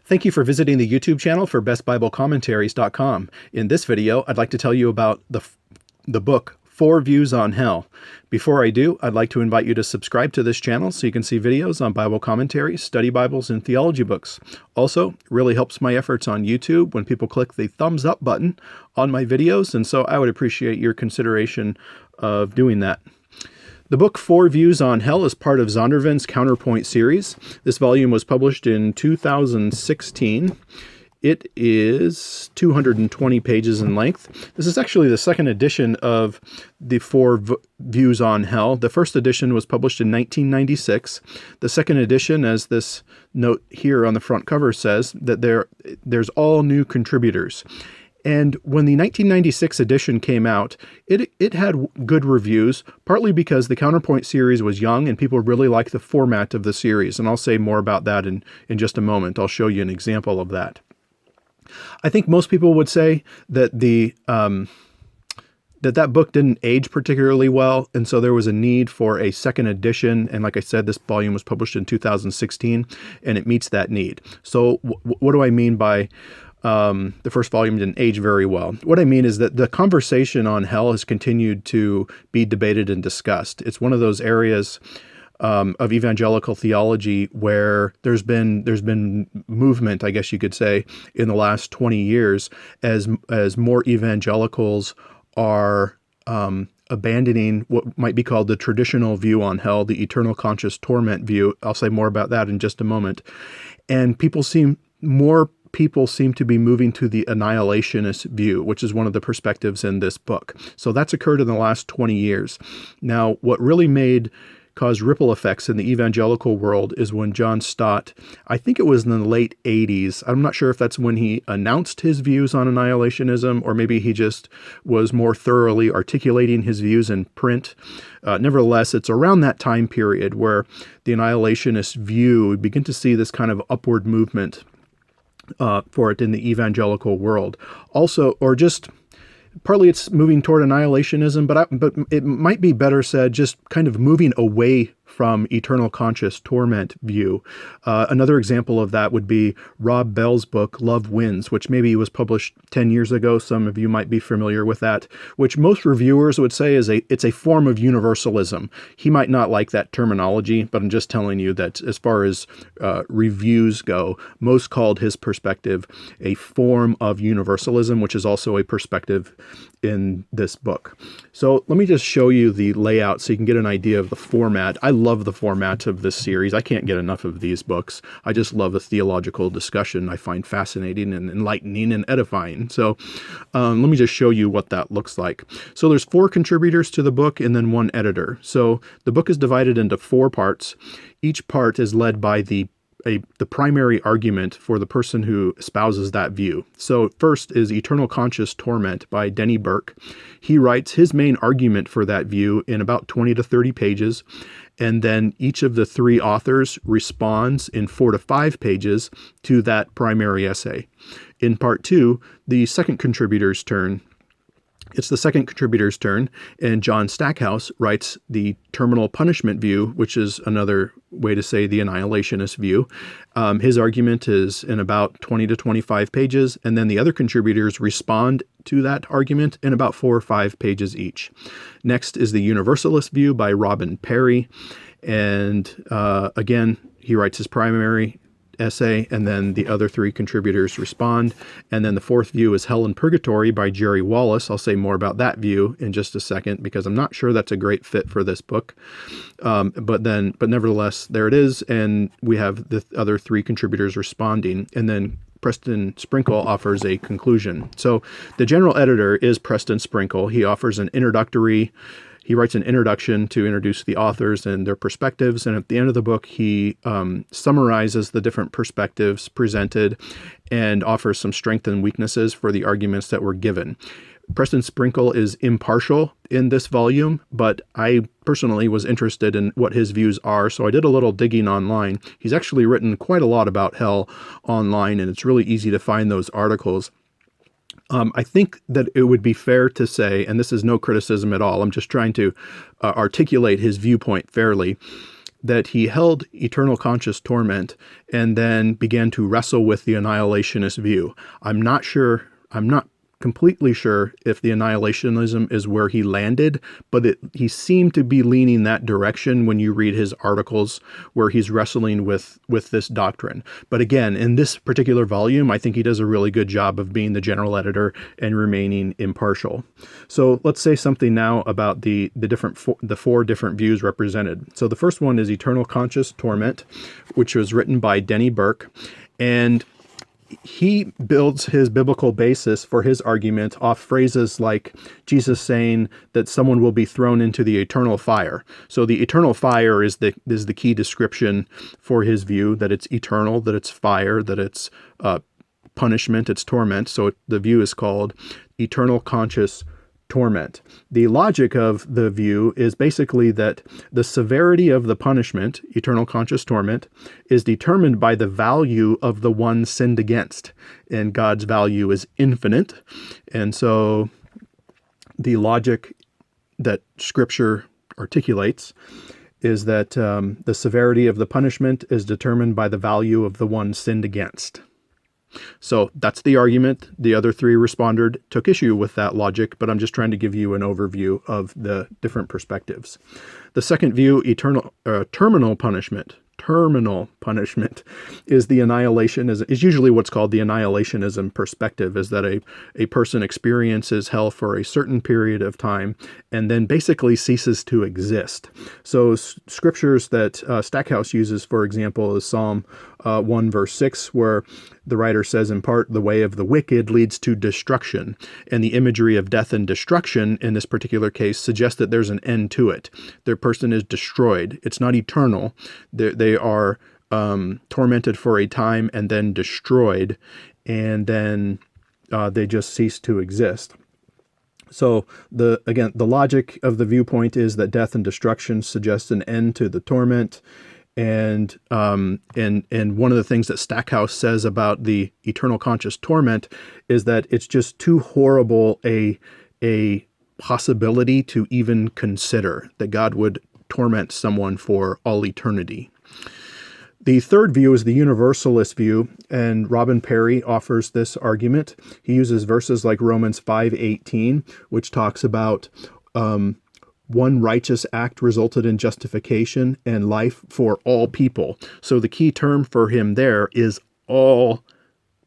Thank you for visiting the YouTube channel for bestbiblecommentaries.com. In this video, I'd like to tell you about the book, 4 Views on Hell. Before I do, I'd like to invite you to subscribe to this channel so you can see videos on Bible commentaries, study Bibles, and theology books. Also, it really helps my efforts on YouTube when people click the thumbs up button on my videos, and so I would appreciate your consideration of doing that. The book 4 Views on Hell is part of Zondervan's Counterpoint series. This volume was published in 2016. It is 220 pages in length. This is actually the second edition of the 4 Views on Hell. The first edition was published in 1996. The second edition, as this note here on the front cover says, that there's all new contributors. And when the 1996 edition came out, it had good reviews, partly because the Counterpoint series was young and people really liked the format of the series. And I'll say more about that in just a moment. I'll show you an example of that. I think most people would say that that book didn't age particularly well, and so there was a need for a second edition. And like I said, this volume was published in 2016, and it meets that need. So what do I mean by the first volume didn't age very well? What I mean is that the conversation on hell has continued to be debated and discussed. It's one of those areas of evangelical theology where there's been movement, I guess you could say, in the last 20 years as more evangelicals are abandoning what might be called the traditional view on hell, the eternal conscious torment view. I'll say more about that in just a moment. And more people seem to be moving to the annihilationist view, which is one of the perspectives in this book. So that's occurred in the last 20 years. Now, what really caused ripple effects in the evangelical world is when John Stott, I think it was in the late 80s, I'm not sure if that's when he announced his views on annihilationism, or maybe he just was more thoroughly articulating his views in print. Nevertheless, it's around that time period where the annihilationist view, we begin to see this kind of upward movement for it in the evangelical world. Also, or just partly it's moving toward annihilationism, but it might be better said just kind of moving away from eternal conscious torment view. Another example of that would be Rob Bell's book, Love Wins, which maybe was published 10 years ago. Some of you might be familiar with that, which most reviewers would say it's a form of universalism. He might not like that terminology, but I'm just telling you that as far as reviews go, most called his perspective a form of universalism, which is also a perspective in this book. So let me just show you the layout so you can get an idea of the format. I love the format of this series. I can't get enough of these books. I just love the theological discussion. I find fascinating and enlightening and edifying. So let me just show you what that looks like. So there's 4 contributors to the book and then 1 editor. So the book is divided into 4 parts. Each part is led by the primary argument for the person who espouses that view. So first is Eternal Conscious Torment by Denny Burke. He writes his main argument for that view in about 20 to 30 pages, and then each of the 3 authors responds in 4 to 5 pages to that primary essay. In part 2, the second contributor's turn. It's the second contributor's turn, and John Stackhouse writes the terminal punishment view, which is another way to say the annihilationist view. His argument is in about 20 to 25 pages, and then the other contributors respond to that argument in about 4 or 5 pages each. Next is the universalist view by Robin Perry, and again, he writes his primary essay, and then the other 3 contributors respond. And then the 4th view is Hell and Purgatory by Jerry Wallace. I'll say more about that view in just a second because I'm not sure that's a great fit for this book. But nevertheless, there it is, and we have the other 3 contributors responding, and then Preston Sprinkle offers a conclusion. So the general editor is Preston Sprinkle. He offers He writes an introduction to introduce the authors and their perspectives, and at the end of the book, he summarizes the different perspectives presented and offers some strengths and weaknesses for the arguments that were given. Preston Sprinkle is impartial in this volume, but I personally was interested in what his views are, so I did a little digging online. He's actually written quite a lot about hell online, and it's really easy to find those articles. I think that it would be fair to say, and this is no criticism at all, I'm just trying to articulate his viewpoint fairly, that he held eternal conscious torment and then began to wrestle with the annihilationist view. I'm not completely sure if the annihilationism is where he landed, but he seemed to be leaning that direction when you read his articles where he's wrestling with this doctrine. But again, in this particular volume, I think he does a really good job of being the general editor and remaining impartial. So let's say something now about the four different views represented. So the first one is eternal conscious torment, which was written by Denny Burke, and he builds his biblical basis for his argument off phrases like Jesus saying that someone will be thrown into the eternal fire. So the eternal fire is the key description for his view, that it's eternal, that it's fire, that it's punishment, it's torment. So the view is called eternal conscious torment. The logic of the view is basically that the severity of the punishment, eternal conscious torment, is determined by the value of the one sinned against. And God's value is infinite. And so the logic that Scripture articulates is that the severity of the punishment is determined by the value of the one sinned against. So that's the argument. The other three responded took issue with that logic, but I'm just trying to give you an overview of the different perspectives. The second view, terminal punishment. Terminal punishment is the annihilation, is usually what's called the annihilationism perspective, is that a person experiences hell for a certain period of time and then basically ceases to exist. So scriptures that Stackhouse uses, for example, is Psalm 1 verse 6, where the writer says in part, the way of the wicked leads to destruction. And the imagery of death and destruction in this particular case suggests that there's an end to it. Their person is destroyed. It's not eternal. They are tormented for a time and then destroyed, and then they just cease to exist. So the logic of the viewpoint is that death and destruction suggests an end to the torment. And one of the things that Stackhouse says about the eternal conscious torment is that it's just too horrible a possibility to even consider, that God would torment someone for all eternity. The third view is the universalist view, and Robin Perry offers this argument. He uses verses like Romans 5:18, which talks about one righteous act resulted in justification and life for all people. So the key term for him there is all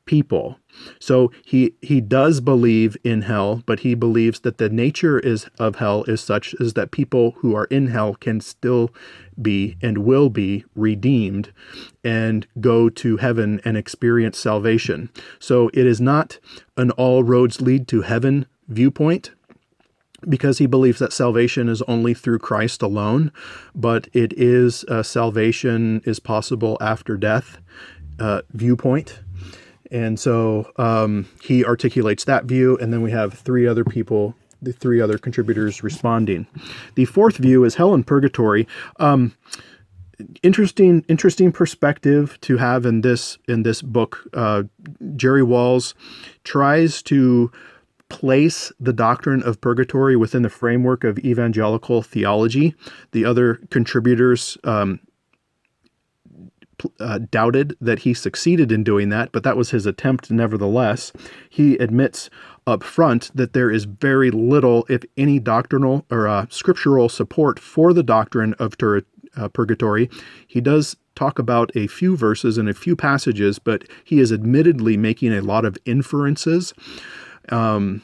people. So he does believe in hell, but he believes that the nature of hell is such as that people who are in hell can still be and will be redeemed and go to heaven and experience salvation. So it is not an all roads lead to heaven viewpoint, because he believes that salvation is only through Christ alone, but it is salvation is possible after death viewpoint. And so he articulates that view, and then we have the three other contributors responding. The fourth view is hell and purgatory. Interesting perspective to have in this book. Jerry Walls tries to place the doctrine of purgatory within the framework of evangelical theology. The other contributors doubted that he succeeded in doing that, but that was his attempt nevertheless. He admits up front that there is very little, if any, doctrinal or scriptural support for the doctrine of purgatory. He does talk about a few verses and a few passages, but he is admittedly making a lot of inferences and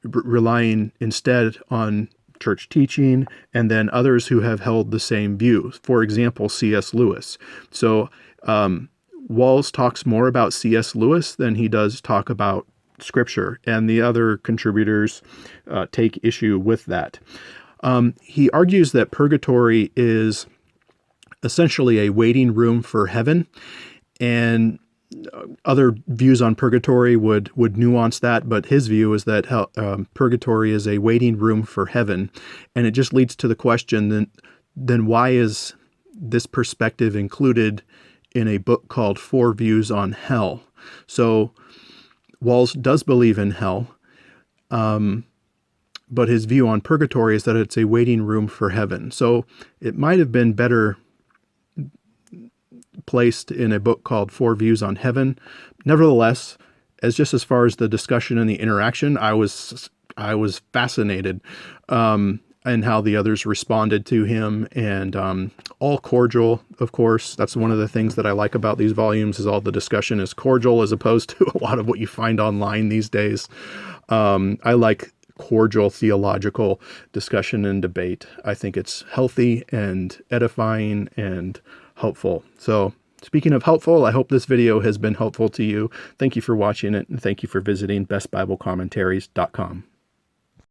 relying instead on church teaching and then others who have held the same view. For example, C.S. Lewis. So Walls talks more about C.S. Lewis than he does talk about Scripture, and the other contributors take issue with that. He argues that purgatory is essentially a waiting room for heaven, and other views on purgatory would nuance that, but his view is that purgatory is a waiting room for heaven. And it just leads to the question, then why is this perspective included in a book called Four Views on Hell? So Walls does believe in hell, but his view on purgatory is that it's a waiting room for heaven. So it might have been better placed in a book called Four Views on Heaven. Nevertheless, as far as the discussion and the interaction, I was fascinated and how the others responded to him, and all cordial, of course. That's one of the things that I like about these volumes, is all the discussion is cordial as opposed to a lot of what you find online these days. I like cordial theological discussion and debate. I think it's healthy and edifying and helpful. So speaking of helpful, I hope this video has been helpful to you. Thank you for watching it, and thank you for visiting bestbiblecommentaries.com.